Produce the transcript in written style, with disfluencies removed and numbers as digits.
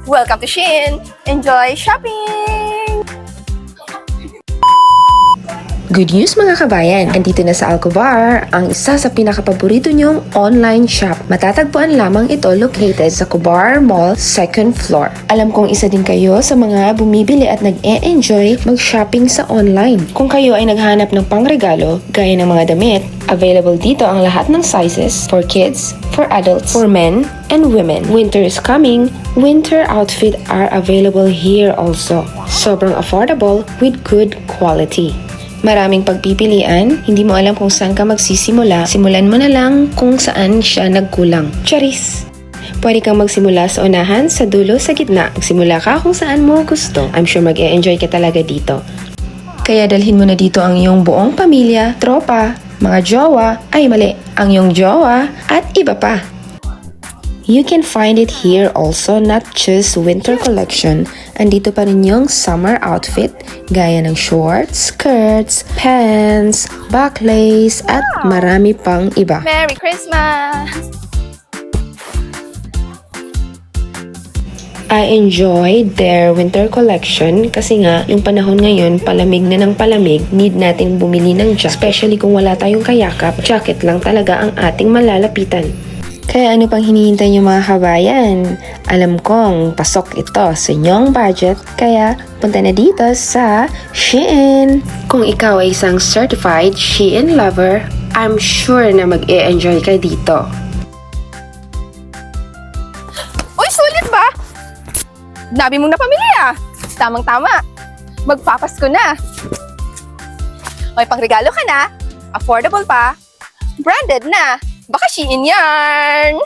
Welcome to Shein! Enjoy shopping! Good news mga kabayan! Andito na sa Alcovar ang isa sa pinakapaborito nyong online shop. Matatagpuan lamang ito located sa Cobar Mall 2nd floor. Alam kong isa din kayo sa mga bumibili at nag-e-enjoy mag-shopping sa online. Kung kayo ay naghanap ng pangregalo, gaya ng mga damit, available dito ang lahat ng sizes for kids, for adults, for men, and women. Winter is coming. Winter outfit are available here also. Sobrang affordable with good quality. Maraming pagpipilian, hindi mo alam kung saan ka magsisimula, simulan mo na lang kung saan siya nagkulang. Charis! Pwede kang magsimula sa unahan, sa dulo, sa gitna. Magsimula ka kung saan mo gusto. I'm sure mag-e-enjoy ka talaga dito. Kaya dalhin mo na dito ang iyong buong pamilya, tropa, mga jowa, ang iyong jowa, at iba pa. You can find it here also, not just winter collection. Andito pa rin yung summer outfit, gaya ng shorts, skirts, pants, backlace, at marami pang iba. Merry Christmas! I enjoyed their winter collection kasi nga, yung panahon ngayon, palamig na ng palamig, need nating bumili ng jacket. Especially kung wala tayong kayakap, jacket lang talaga ang ating malalapitan. Kaya ano pang hinihintay niyo mga kabayan? Alam kong pasok ito sa inyong budget, kaya punta na dito sa Shein. Kung ikaw ay isang certified Shein lover, I'm sure na mag-e-enjoy ka dito. Uy, sulit ba? Dami mong napamili ah! Tamang-tama! Magpapasko na! May pangregalo ka na, affordable pa, branded na, baka Shein yarn!